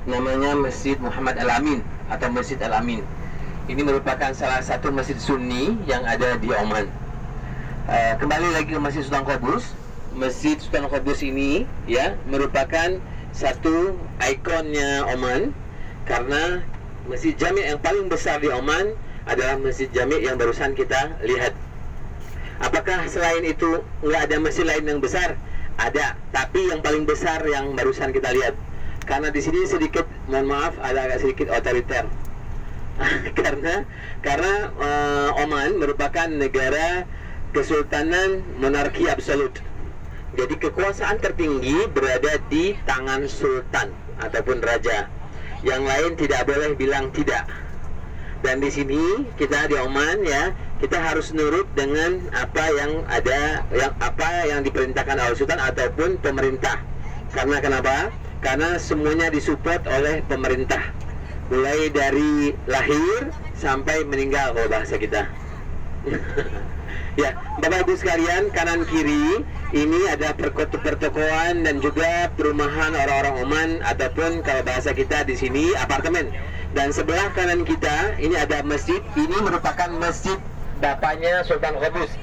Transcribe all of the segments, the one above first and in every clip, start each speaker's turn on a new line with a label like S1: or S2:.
S1: Namanya Masjid Muhammad Al-Amin atau Masjid Al-Amin. Ini merupakan salah satu masjid Sunni yang ada di Oman. Kembali lagi ke Masjid Sultan Qaboos. Masjid Sultan Qaboos ini ya merupakan satu ikonnya Oman, karena masjid jami' yang paling besar di Oman adalah masjid jami' yang barusan kita lihat. Apakah selain itu nggak ada masjid lain yang besar? Ada, tapi yang paling besar yang barusan kita lihat. Karena di sini sedikit, mohon maaf, agak sedikit otoriter. karena Oman merupakan negara kesultanan monarki absolut. Jadi kekuasaan tertinggi berada di tangan sultan ataupun raja. Yang lain tidak boleh bilang tidak. Dan di sini kita di Oman ya, kita harus nurut dengan apa yang ada, yang diperintahkan oleh sultan ataupun pemerintah. Karena kenapa? Karena semuanya disupport oleh pemerintah, mulai dari lahir sampai meninggal kalau bahasa kita. Ya, Bapak Ibu sekalian, kanan kiri ini ada pertokoan dan juga perumahan orang-orang Oman, ataupun kalau bahasa kita di sini apartemen. Dan sebelah kanan kita ini ada masjid. Ini merupakan masjid bapaknya Sultan Qaboos.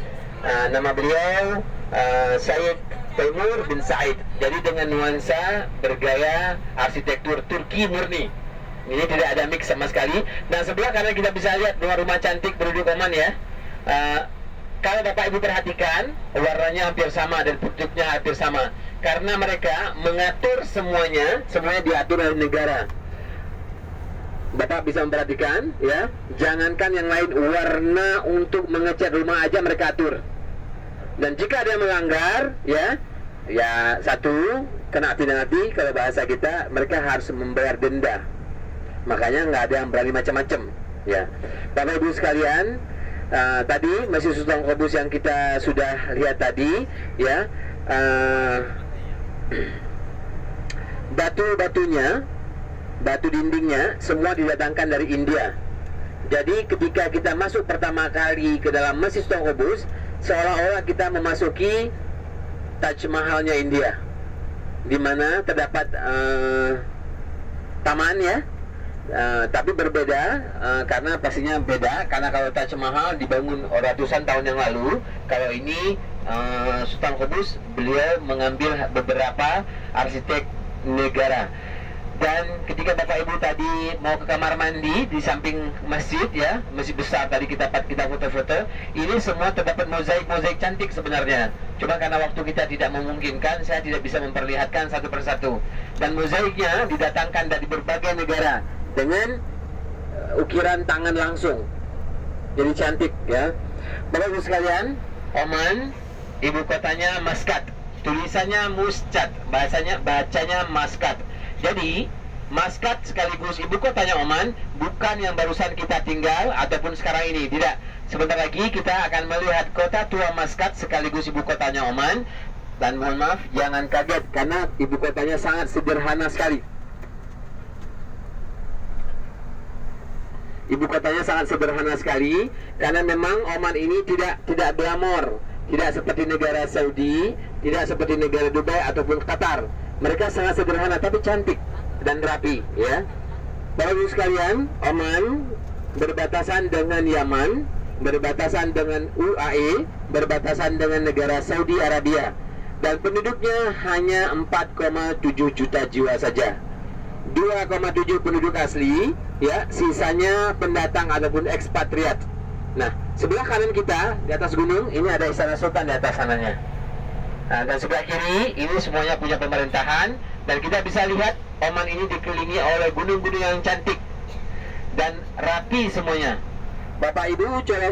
S1: Nama beliau Said Taimur bin Said. Jadi dengan nuansa bergaya arsitektur Turki murni. Ini tidak ada mix sama sekali. Dan sebelah kanan kita bisa lihat rumah cantik penduduk Oman ya. Kalau Bapak Ibu perhatikan, warnanya hampir sama dan bentuknya hampir sama. Karena mereka mengatur semuanya diatur oleh negara. Bapak bisa memperhatikan ya, jangankan yang lain, warna untuk mengecat rumah aja mereka atur. Dan jika ada yang melanggar ya satu, kena pidana, kalau bahasa kita mereka harus membayar denda. Makanya nggak ada yang berani macam-macam ya. Bapak Ibu sekalian, tadi Masjid Sultan Qaboos yang kita sudah lihat tadi ya, batu dindingnya semua didatangkan dari India. Jadi ketika kita masuk pertama kali ke dalam Masjid Sultan Qaboos, seolah-olah kita memasuki Taj Mahalnya India, di mana terdapat taman ya. Tapi berbeda, karena pastinya beda. Karena kalau Taj Mahal dibangun ratusan tahun yang lalu, kalau ini Sultan Qaboos beliau mengambil beberapa arsitek negara. Dan ketika Bapak Ibu tadi mau ke kamar mandi di samping masjid ya, masjid besar tadi kita foto-foto, ini semua terdapat mozaik cantik sebenarnya. Cuma karena waktu kita tidak memungkinkan, saya tidak bisa memperlihatkan satu persatu. Dan mozaiknya didatangkan dari berbagai negara dengan ukiran tangan langsung. Jadi cantik ya. Bapak Ibu sekalian, Oman ibu kotanya Maskat, tulisannya Muscat, bacanya Maskat. Jadi Maskat sekaligus ibu kotanya Oman, bukan yang barusan kita tinggal ataupun sekarang ini, tidak. Sebentar lagi kita akan melihat kota tua Maskat sekaligus ibu kotanya Oman. Dan mohon maaf, jangan kaget karena ibu kotanya sangat sederhana sekali. Ibu kotanya sangat sederhana sekali, karena memang Oman ini tidak glamor, tidak seperti negara Saudi, tidak seperti negara Dubai ataupun Qatar. Mereka sangat sederhana tapi cantik dan rapi ya. Bapak Ibu sekalian, Oman berbatasan dengan Yaman, berbatasan dengan UAE, berbatasan dengan negara Saudi Arabia, dan penduduknya hanya 4,7 juta jiwa saja. 2,7 penduduk asli ya, sisanya pendatang ataupun ekspatriat. Nah, sebelah kanan kita di atas gunung ini ada Istana Sultan di atas sananya. Dan sebelah kiri ini semuanya punya pemerintahan. Dan kita bisa lihat Oman ini dikelilingi oleh gunung-gunung yang cantik dan rapi semuanya. Bapak Ibu coba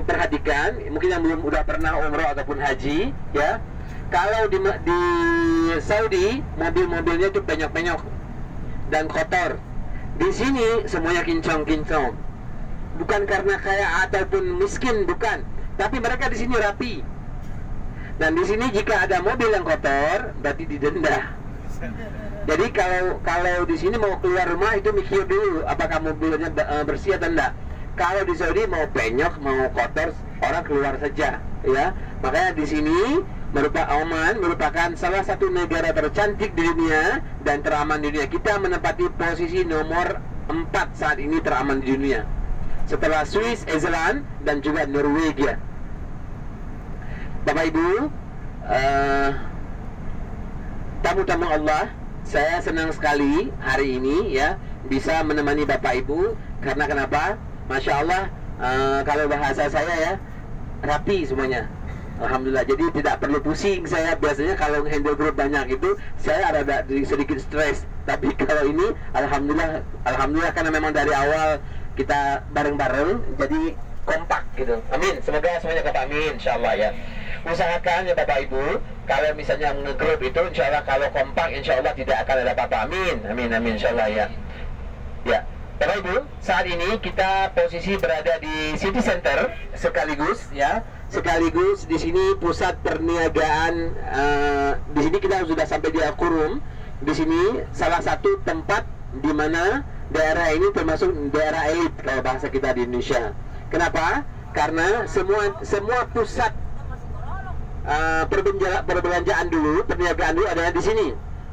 S1: perhatikan, mungkin yang belum udah pernah umroh ataupun haji ya, kalau di Saudi mobil-mobilnya itu penyok-penyok dan kotor. Di sini semuanya kincong-kincong. Bukan karena kaya ataupun miskin, bukan, tapi mereka di sini rapi. Dan di sini jika ada mobil yang kotor, berarti didenda. Jadi kalau di sini mau keluar rumah itu mikir dulu apakah mobilnya bersih atau enggak. Kalau di Saudi mau penyok, mau kotor, orang keluar saja, ya. Makanya di sini Oman merupakan salah satu negara tercantik di dunia dan teraman di dunia. Kita menempati posisi nomor 4 saat ini teraman di dunia, setelah Swiss, Iceland dan juga Norwegia. Bapak Ibu, tamu-tamu Allah, saya senang sekali hari ini ya bisa menemani Bapak Ibu. Karena kenapa? Masya Allah, kalau bahasa saya ya, rapi semuanya. Alhamdulillah, jadi tidak perlu pusing. Saya biasanya kalau handle grup banyak itu saya ada sedikit stres. Tapi kalau ini alhamdulillah karena memang dari awal kita bareng-bareng, jadi kompak gitu. Amin. Semoga semuanya kata amin, insyaallah ya. Usahakan ya Bapak Ibu, kalau misalnya ngegrup itu insyaallah kalau kompak insyaallah tidak akan ada apa-apa. Amin. Amin amin insyaallah ya. Ya. Bapak Ibu, saat ini kita posisi berada di City Center sekaligus di sini pusat perniagaan. Di sini kita sudah sampai di Al-Qurum. Di sini salah satu tempat di mana daerah ini termasuk daerah elit kalau bahasa kita di Indonesia. Kenapa? Karena semua pusat perbelanjaan dulu, perniagaan dulu adalah di sini.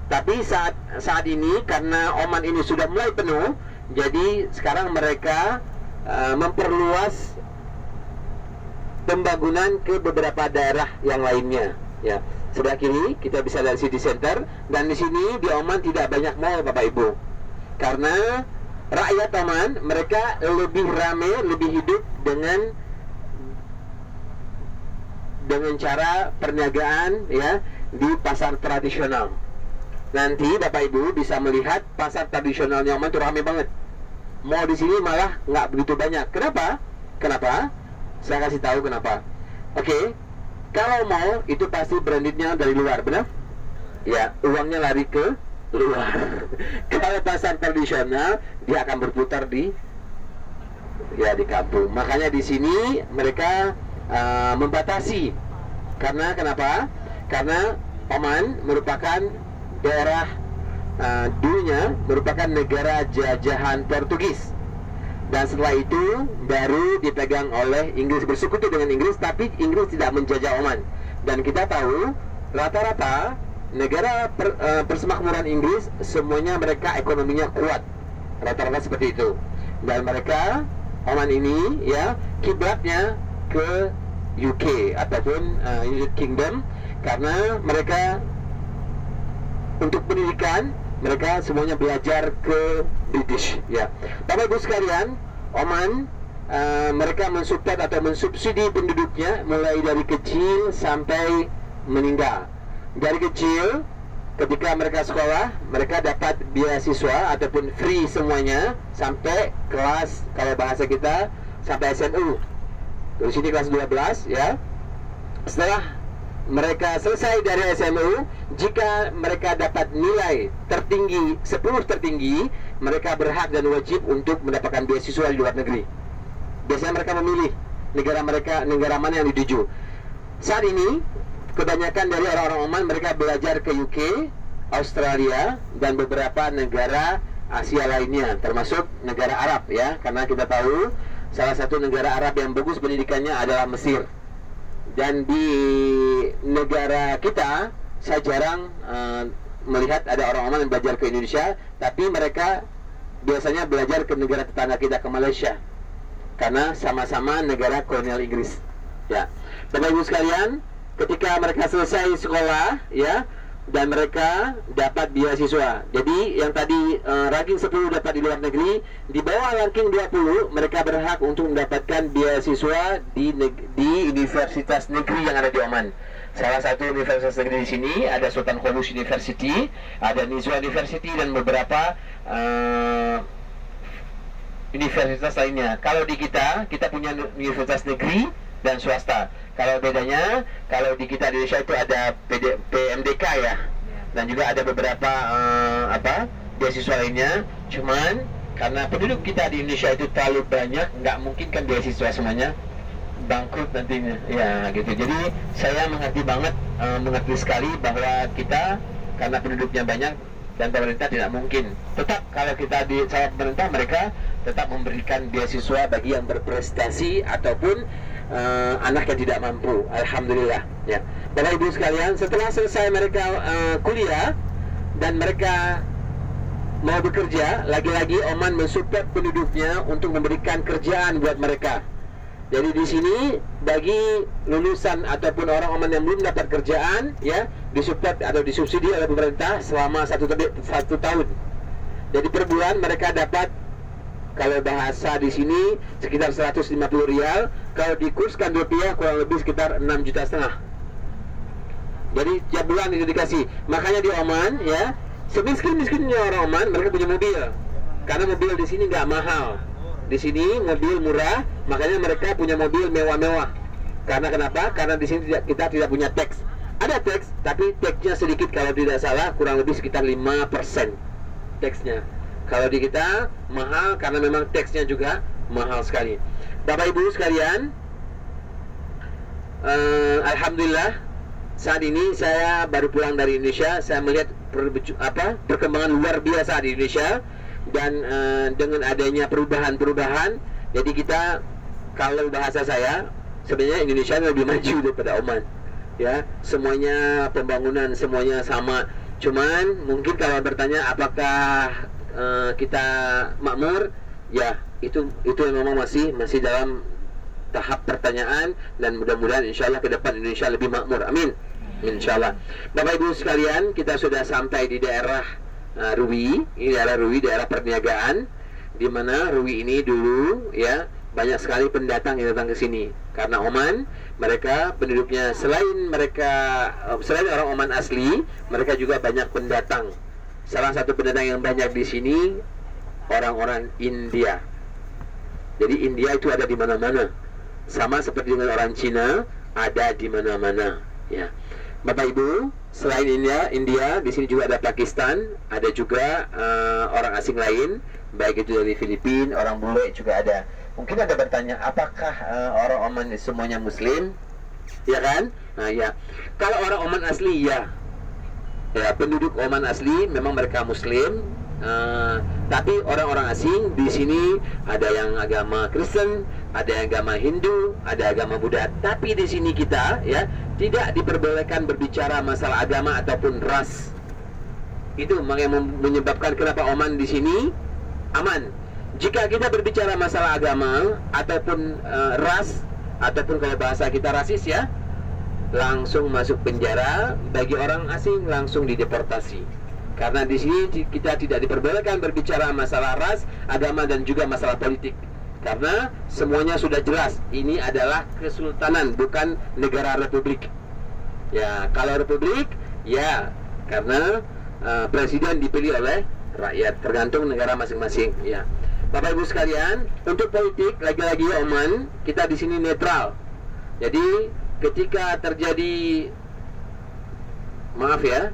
S1: Tapi saat ini karena Oman ini sudah mulai penuh, jadi sekarang mereka memperluas pembangunan ke beberapa daerah yang lainnya. Ya, sebelah kiri kita bisa lihat City Center, dan di sini di Oman tidak banyak mall Bapak Ibu. Karena rakyat Oman mereka lebih ramai, lebih hidup dengan cara perniagaan ya di pasar tradisional. Nanti Bapak Ibu bisa melihat pasar tradisionalnya Oman itu ramai banget. Mall di sini malah nggak begitu banyak. Kenapa? Saya kasih tahu kenapa. Oke, kalau mall itu pasti brandednya dari luar, benar? Ya, uangnya lari ke luar. Kalau pasar tradisional dia akan berputar di kampung. Makanya di sini mereka membatasi. Karena kenapa? Karena Oman merupakan daerah dulunya merupakan negara jajahan Portugis, dan setelah itu baru dipegang oleh Inggris, bersekutu dengan Inggris, tapi Inggris tidak menjajah Oman. Dan kita tahu rata-rata negara persemakmuran Inggris semuanya mereka ekonominya kuat, rata-rata seperti itu. Dan mereka Oman ini ya kiblatnya ke UK ataupun United Kingdom, karena mereka untuk pendidikan mereka semuanya belajar ke British ya. Bapak Ibu sekalian, Oman mereka mensupport atau mensubsidi penduduknya mulai dari kecil sampai meninggal. Dari kecil ketika mereka sekolah, mereka dapat beasiswa ataupun free semuanya sampai kelas, kalau bahasa kita sampai SMU. Di sini kelas 12 ya. Setelah mereka selesai dari SMU, jika mereka dapat nilai tertinggi 10 tertinggi, mereka berhak dan wajib untuk mendapatkan beasiswa di luar negeri. Biasanya mereka memilih negara mana yang dituju. Saat ini kebanyakan dari orang-orang Oman mereka belajar ke UK, Australia dan beberapa negara Asia lainnya, termasuk negara Arab ya, karena kita tahu salah satu negara Arab yang bagus pendidikannya adalah Mesir. Dan di negara kita saya jarang melihat ada orang Oman yang belajar ke Indonesia, tapi mereka biasanya belajar ke negara tetangga kita, ke Malaysia, karena sama-sama negara kolonial Inggris ya. Bapak Ibu sekalian, ketika mereka selesai sekolah ya, dan mereka dapat beasiswa. Jadi yang tadi ranking 10 dapat di luar negeri, di bawah ranking 20 mereka berhak untuk mendapatkan beasiswa di universitas negeri yang ada di Oman. Salah satu universitas negeri di sini ada Sultan Qaboos University, ada Nizwa University dan beberapa universitas lainnya. Kalau di kita punya universitas negeri dan swasta. Kalau bedanya, kalau di kita di Indonesia itu ada PMDK ya, dan juga ada beberapa beasiswa lainnya. Cuman karena penduduk kita di Indonesia itu terlalu banyak, nggak mungkin kan beasiswa semuanya, bangkrut nantinya ya gitu. Jadi saya mengerti sekali bahwa kita karena penduduknya banyak dan pemerintah tidak mungkin. Tetap kalau kita di sama pemerintah, mereka tetap memberikan beasiswa bagi yang berprestasi ataupun anak yang tidak mampu. Alhamdulillah ya. Bapak Ibu sekalian, setelah selesai mereka kuliah dan mereka mau bekerja, lagi-lagi Oman mensupport penduduknya untuk memberikan kerjaan buat mereka. Jadi di sini bagi lulusan ataupun orang Oman yang belum dapat kerjaan, ya, disupport atau disubsidi oleh pemerintah selama satu tahun. Jadi per bulan mereka dapat, kalau bahasa di sini sekitar 150 rial, kalau dikurskan rupiah kurang lebih sekitar 6,5 juta. Jadi tiap bulan itu dikasih. Makanya di Oman, ya, semiskin-miskinnya orang Oman, mereka punya mobil. Karena mobil di sini nggak mahal. Di sini mobil murah, makanya mereka punya mobil mewah-mewah. Karena kenapa? Karena di sini kita tidak punya teks. Ada teks, tapi teksnya sedikit, kalau tidak salah kurang lebih sekitar 5% teksnya. Kalau di kita mahal karena memang teksnya juga mahal sekali. Bapak Ibu sekalian, alhamdulillah saat ini saya baru pulang dari Indonesia. Saya melihat perkembangan luar biasa di Indonesia. Dan dengan adanya perubahan-perubahan, jadi kita, kalau bahasa saya, sebenarnya Indonesia lebih maju daripada Oman, ya. Semuanya pembangunan, semuanya sama. Cuman mungkin kalau bertanya apakah kita makmur, ya itu memang masih dalam tahap pertanyaan, dan mudah-mudahan insya Allah ke depan Indonesia lebih makmur. Amin, insya Allah. Bapak Ibu sekalian, kita sudah sampai di daerah Ruwi. Ini daerah Ruwi, daerah perniagaan, di mana Ruwi ini dulu, ya, banyak sekali pendatang yang datang ke sini. Karena Oman, mereka penduduknya selain orang Oman asli, mereka juga banyak pendatang. Salah satu pendatang yang banyak di sini orang-orang India. Jadi India itu ada di mana-mana. Sama seperti dengan orang Cina, ada di mana-mana, ya. Bapak Ibu, selain India, di sini juga ada Pakistan, ada juga orang asing lain, baik itu dari Filipina, orang bule juga ada. Mungkin ada bertanya, apakah orang Oman semuanya Muslim? Ya kan? Nah, ya. Kalau orang Oman asli, ya, penduduk Oman asli memang mereka Muslim. Tapi orang-orang asing di sini ada yang agama Kristen, ada yang agama Hindu, ada agama Buddha. Tapi di sini kita, ya, tidak diperbolehkan berbicara masalah agama ataupun ras. Itu yang menyebabkan kenapa Oman di sini aman. Jika kita berbicara masalah agama ataupun ras, ataupun kalau bahasa kita rasis, ya, langsung masuk penjara. Bagi orang asing langsung dideportasi. Karena di sini kita tidak diperbolehkan berbicara masalah ras, agama, dan juga masalah politik. Karena semuanya sudah jelas, ini adalah kesultanan, bukan negara republik. Ya, kalau republik, ya, karena presiden dipilih oleh rakyat, tergantung negara masing-masing. Ya, Bapak Ibu sekalian, untuk politik, lagi-lagi Oman, kita di sini netral. Jadi ketika terjadi, maaf ya,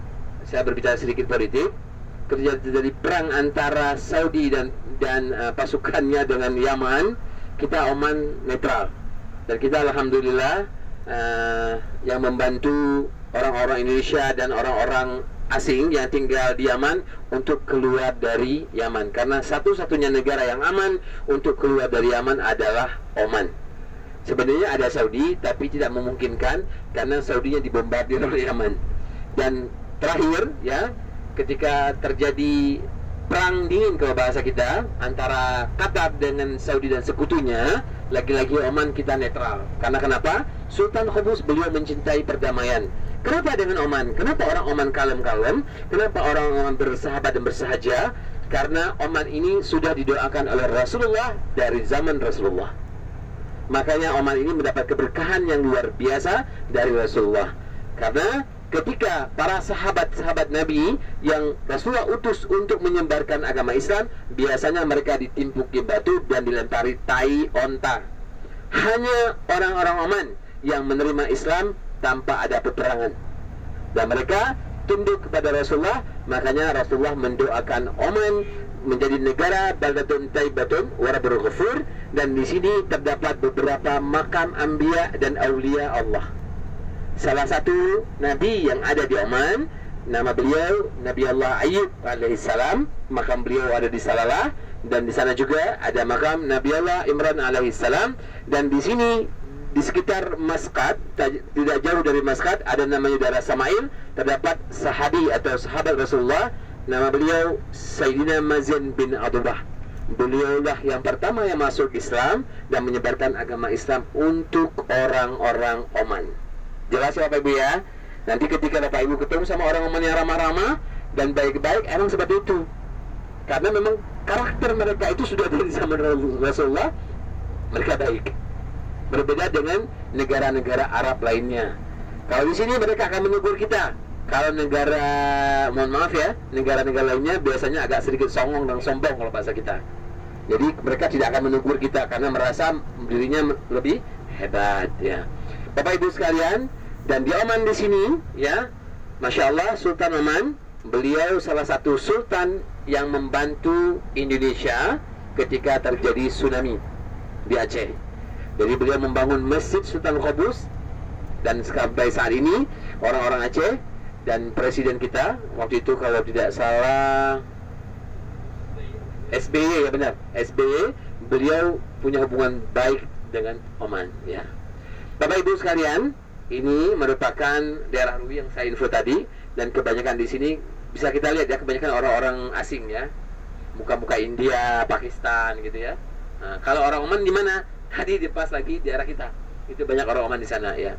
S1: saya berbicara sedikit politik, terjadi perang antara Saudi dan pasukannya dengan Yaman, kita Oman netral. Dan kita alhamdulillah yang membantu orang-orang Indonesia dan orang-orang asing yang tinggal di Yaman untuk keluar dari Yaman. Karena satu-satunya negara yang aman untuk keluar dari Yaman adalah Oman. Sebenarnya ada Saudi, tapi tidak memungkinkan karena Saudinya dibombardir oleh Yaman. Dan terakhir, ya, ketika terjadi perang dingin kalau bahasa kita antara Qatar dengan Saudi dan sekutunya, lagi-lagi Oman kita netral. Karena kenapa? Sultan Qaboos beliau mencintai perdamaian. Kenapa dengan Oman? Kenapa orang Oman kalem-kalem? Kenapa orang-orang bersahabat dan bersahaja? Karena Oman ini sudah didoakan oleh Rasulullah dari zaman Rasulullah. Makanya Oman ini mendapat keberkahan yang luar biasa dari Rasulullah. Karena ketika para sahabat-sahabat Nabi yang Rasulullah utus untuk menyebarkan agama Islam, biasanya mereka ditimpuki batu dan dilempari tai onta. Hanya orang-orang Oman yang menerima Islam tanpa ada peperangan, dan mereka tunduk kepada Rasulullah. Makanya Rasulullah mendoakan Oman menjadi negara baldatun taibatun wa rabbul ghafur, dan di sini terdapat beberapa makam anbiya dan aulia Allah. Salah satu nabi yang ada di Oman, nama beliau Nabi Allah Ayub alaihissalam. Makam beliau ada di Salalah, dan di sana juga ada makam Nabi Allah Imran alaihissalam. Dan di sini di sekitar Masqat, tidak jauh dari Masqat, ada namanya daerah Samail, terdapat sahabi atau sahabat Rasulullah, nama beliau Sayyidina Mazin bin Abdullah. Beliaulah yang pertama yang masuk Islam dan menyebarkan agama Islam untuk orang-orang Oman. Jelas ya Bapak Ibu ya? Nanti ketika Bapak Ibu ketemu sama orang Oman yang ramah-ramah dan baik-baik, emang seperti itu. Karena memang karakter mereka itu sudah dari zaman Rasulullah, mereka baik. Berbeda dengan negara-negara Arab lainnya. Kalau di sini mereka akan menegur kita. Kalau negara, mohon maaf ya, negara-negara lainnya biasanya agak sedikit songong dan sombong kalau bahasa kita. Jadi mereka tidak akan menegur kita karena merasa dirinya lebih hebat ya. Bapak Ibu sekalian, dan di Oman di sini ya, Masya Allah, Sultan Oman, beliau salah satu sultan yang membantu Indonesia ketika terjadi tsunami di Aceh. Jadi beliau membangun Masjid Sultan Qaboos, dan sampai saat ini orang-orang Aceh dan presiden kita waktu itu kalau tidak salah SBY, ya benar, SBY, beliau punya hubungan baik dengan Oman ya. Bapak Ibu sekalian, ini merupakan daerah Rui yang saya info tadi, dan kebanyakan di sini bisa kita lihat ya, kebanyakan orang-orang asing ya, muka-muka India, Pakistan gitu ya. Nah, kalau orang Oman di mana? Tadi di pas lagi daerah kita, itu banyak orang Oman di sana ya.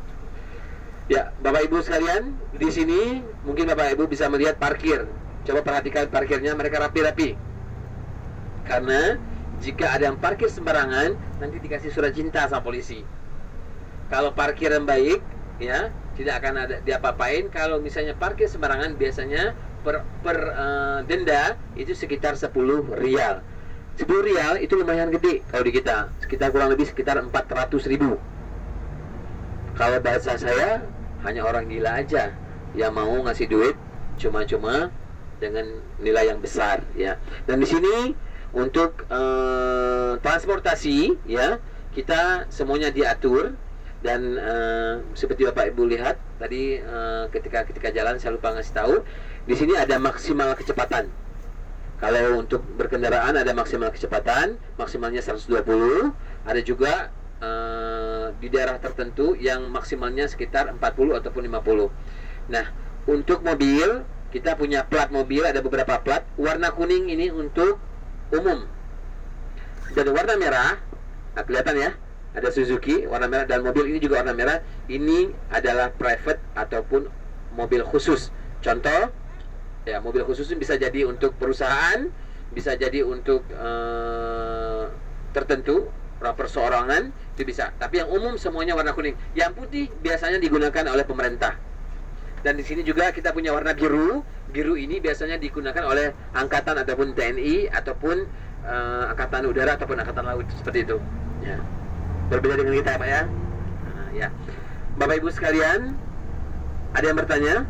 S1: Ya, Bapak Ibu sekalian, di sini mungkin Bapak Ibu bisa melihat parkir. Coba perhatikan parkirnya, mereka rapi-rapi. Karena jika ada yang parkir sembarangan, nanti dikasih surat cinta sama polisi. Kalau parkir yang baik, ya tidak akan ada diapa-apain. Kalau misalnya parkir sembarangan, biasanya per denda itu sekitar 10 rial. 10 rial itu lumayan gede kalau di kita, sekitar kurang lebih sekitar 400.000. Kalau bahasa saya, hanya orang gila aja yang mau ngasih duit cuma-cuma dengan nilai yang besar ya. Dan di sini untuk transportasi ya, kita semuanya diatur. Dan seperti Bapak Ibu lihat tadi, ketika jalan saya lupa ngasih tahu, di sini ada maksimal kecepatan. Kalau untuk berkendaraan ada maksimal kecepatan, maksimalnya 120. Ada juga di daerah tertentu yang maksimalnya sekitar 40 ataupun 50. Nah, untuk mobil, kita punya plat mobil, ada beberapa plat. Warna kuning ini untuk umum. Dan warna merah, nah, kelihatan ya, ada Suzuki warna merah, dan mobil ini juga warna merah. Ini adalah private ataupun mobil khusus. Contoh ya, mobil khusus bisa jadi untuk perusahaan, bisa jadi untuk tertentu, perseorangan, itu bisa. Tapi yang umum semuanya warna kuning. Yang putih biasanya digunakan oleh pemerintah. Dan di sini juga kita punya warna biru. Biru ini biasanya digunakan oleh angkatan ataupun TNI ataupun angkatan udara ataupun angkatan laut, seperti itu. Ya. Berbeda dengan kita, Pak ya. Nah, ya. Bapak Ibu sekalian, ada yang bertanya?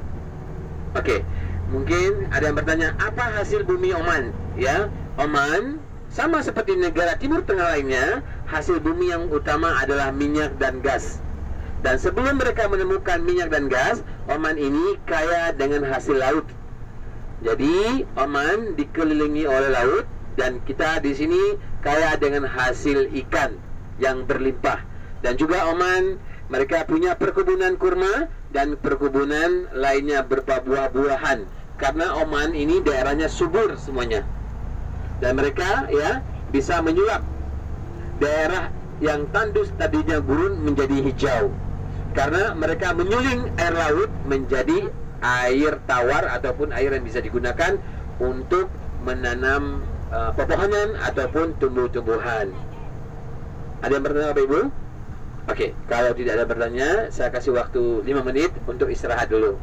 S1: Oke. Mungkin ada yang bertanya, apa hasil bumi Oman? Ya, Oman sama seperti negara Timur Tengah lainnya, hasil bumi yang utama adalah minyak dan gas. Dan sebelum mereka menemukan minyak dan gas, Oman ini kaya dengan hasil laut. Jadi Oman dikelilingi oleh laut, dan kita di sini kaya dengan hasil ikan yang berlimpah. Dan juga Oman, mereka punya perkebunan kurma dan perkebunan lainnya berupa buah-buahan. Karena Oman ini daerahnya subur semuanya. Dan mereka ya bisa menyulap daerah yang tandus tadinya gurun menjadi hijau. Karena mereka menyuling air laut menjadi air tawar ataupun air yang bisa digunakan untuk menanam pepohonan ataupun tumbuh-tumbuhan. Ada yang bertanya Bapak Ibu? Oke, kalau tidak ada bertanya, saya kasih waktu 5 menit untuk istirahat dulu.